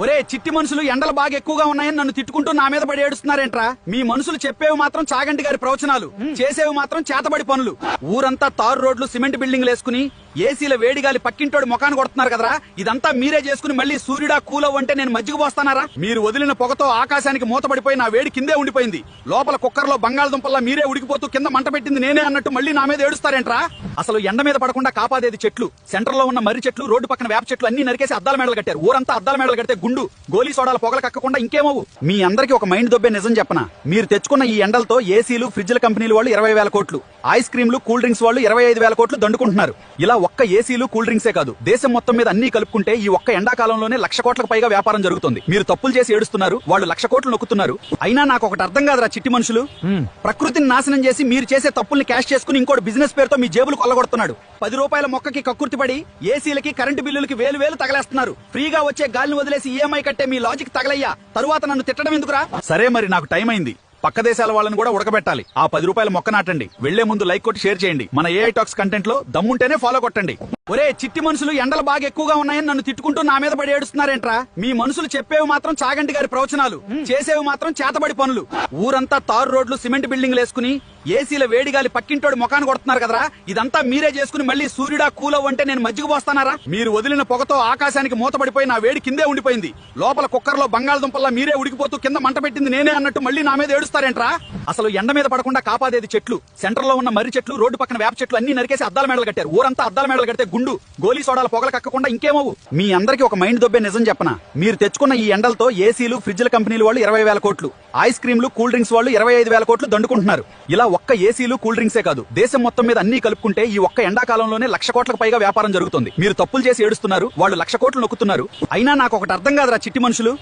ఒరే చిట్టి మనుషులు ఎండలు బాగా ఎక్కువగా ఉన్నాయని నన్ను తిట్టుకుంటూ నా మీద పడి ఏడుస్తున్నారేంట్రా? మీ మనుషులు చెప్పేవి మాత్రం చాగంటి గారి ప్రవచనాలు, చేసేవి మాత్రం చేతబడి పనులు. ఊరంతా తారు రోడ్లు సిమెంట్ బిల్డింగ్లు వేసుకుని ఏసీల వేడిగాలి పక్కింటోడి ముఖాన్ని కొడుతున్నారు కదరా. ఇదంతా మీరే చేసుకుని మళ్ళీ సూర్యుడా కూలవ్ అంటే నేను మజ్జిగ పోస్తానారా? మీరు వదిలిన పొగతో ఆకాశానికి మూతపడిపోయి నా వేడి కిందే ఉండిపోయింది. లోపల కుక్కర్లో బంగాళదుంపల్లా మీరే ఉడికిపోతూ కింద మంట పెట్టింది నేనే అన్నట్టు మళ్ళీ నా మీద ఏడుస్తారేంట్రా? అసలు ఎండ మీద పడకుండా కాపాడేది చెట్లు. సెంటర్ లో ఉన్న మర్రి చెట్లు, రోడ్డు పక్కన వేప చెట్లు అన్ని నరికేసి అద్దాల మేడలు కట్టారు. ఊరంతా అద్దాల మేడలు కడితే గుండు గోలీ సోడాల పొగలు కక్కకుండా ఇంకేమవు. మీ అందరికి ఒక మైండ్ దొబ్బే నిజం చెప్పనా? మీరు తెచ్చుకున్న ఈ ఎండలతో ఏసీలు, ఫ్రిడ్జ్ల కంపెనీలు వాళ్ళు 20,000 కోట్లు, ఐస్ క్రీమ్లు, కూల్ డ్రింక్స్ వాళ్ళు 25,000 కోట్లు దండుకుంటున్నారు. ఇలా ఒక్క ఏసీలు, కూల్ డ్రింక్సే కాదు, దేశం మొత్తం మీద అన్ని కలుపుకుంటే ఈ ఒక్క ఎండాకాలంలోనే 1,00,000 కోట్లకు పైగా వ్యాపారం జరుగుతుంది. మీరు తప్పులు చేసి ఏడుస్తున్నారు, వాళ్ళు 1,00,000 కోట్లు నొక్కుతున్నారు. అయినా నాకు ఒకటి అర్థం కాదురా చిట్టి మనుషులు. ప్రకృతిని నాశనం చేసి మీరు చేసే తప్పుల్ని క్యాష్ చేసుకుని ఇంకోటి బిజినెస్ పేరుతో మీ జేబులు కొల్లగొడుతున్నాడు. 10 రూపాయల మొక్కకి కక్కుర్తిపడి ఏసీలకి, కరెంటు బిల్లులకి వేలు తగలేస్తున్నారు. ఫ్రీగా వచ్చే గాలిని వదిలేసి ఈఎంఐ కట్టే మీ లాజిక్ తగలయ్యా. తరువాత నన్ను తిట్టడం ఎందుకురా? సరే మరి నాకు టైం అయింది. పక్క దేశాల వాళ్ళని కూడా ఉడకబెట్టాలి. ఆ 10 రూపాయల మొక్క నాటండి. వెళ్లే ముందు లైక్ కొట్టి షేర్ చేయండి. మన ఏఐ టాక్స్ కంటెంట్ లో దమ్ముంటేనే ఫాలో కొట్టండి. ఒరే చిట్టి మనుషులు ఎండలు బాగా ఎక్కువగా ఉన్నాయని నన్ను తిట్టుకుంటూ నా మీద పడి ఏడుస్తున్నారేంట్రా? మీ మనుషులు చెప్పేవి మాత్రం చాగంటి గారి ప్రవచనాలు, చేసేవి మాత్రం చేతబడి పనులు. ఊరంతా తారు రోడ్లు సిమెంట్ బిల్డింగ్లు వేసుకుని ఏసీల వేడిగాలి పక్కింటోడి ముఖాన్ని కొడుతున్నారు కదరా. ఇదంతా మీరే చేసుకుని మళ్ళీ సూర్యుడా కూలవ్ అంటే నేను మజ్జిగ పోస్తానారా? మీరు వదిలిన పొగతో ఆకాశానికి మూతపడిపోయి నా వేడి కిందే ఉండిపోయింది. లోపల కుక్కర్లో బంగాళదుంపల్లా మీరే ఉడికిపోతూ కింద మంట పెట్టింది నేనే అన్నట్టు మళ్ళీ నా మీద ఏడుస్తారేంట్రా? అసలు ఎండ మీద పడకుండా కాపాడేది చెట్లు. సెంటర్ లో ఉన్న మర్రి చెట్లు, రోడ్డు పక్కన వేప చెట్లు అన్ని నరికేసి అద్దాల మేడలు కట్టారు. ఊరంతా అద్దాల మేడలు కడితే గుండు గోలీ సోడాల పొగలు కక్కకుండా ఇంకేమవు. మీ అందరికి ఒక మైండ్ దొబ్బే నిజం చెప్పనా? మీరు తెచ్చుకున్న ఈ ఎండలతో ఏసీలు, ఫ్రిడ్జ్ల కంపెనీలు వాళ్ళు 20,000 కోట్లు, ఐస్ క్రీమ్లు, కూల్ డ్రింక్స్ వాళ్ళు 25,000 కోట్లు దండుకుంటున్నారు. ఇలా ఒక్క ఏసీలు, కూల్ డ్రింక్సే కాదు, దేశం మొత్తం మీద అన్ని కలుపుకుంటే ఈ ఒక్క ఎండాకాలంలోనే 1,00,000 కోట్లకు పైగా వ్యాపారం జరుగుతుంది. మీరు తప్పులు చేసి ఏడుస్తున్నారు, వాళ్ళు 1,00,000 కోట్లు నొక్కుతున్నారు. అయినా నాకు ఒకటి అర్థం కాదురా చిట్టి మనుషులు.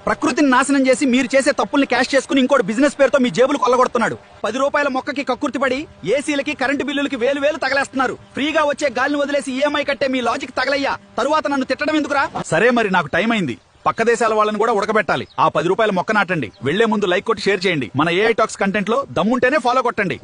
ప్రకృతిని నాశనం చేసి మీరు చేసే తప్పుల్ని క్యాష్ చేసుకుని ఇంకోటి బిజినెస్ పేరుతో మీ జేబులు కొల్లగొడుతున్నాడు. 10 రూపాయల మొక్కకి కక్కుర్తిపడి ఏసీలకి, కరెంటు బిల్లులకి వేలు తగలేస్తున్నారు. ఫ్రీగా వచ్చే గాలిని వదిలేసి ఈఎంఐ కట్టే మీ లాజిక్ తగలయ్యా. తరువాత నన్ను తిట్టడం ఎందుకురా? సరే మరి నాకు టైం అయింది. పక్క దేశాల వాళ్ళని కూడా ఉడకబెట్టాలి. ఆ 10 రూపాయల మొక్క నాటండి. వెళ్లే ముందు లైక్ కొట్టి షేర్ చేయండి. మన ఏఐ టాక్స్ కంటెంట్ లో దమ్ముంటేనే ఫాలో కొట్టండి.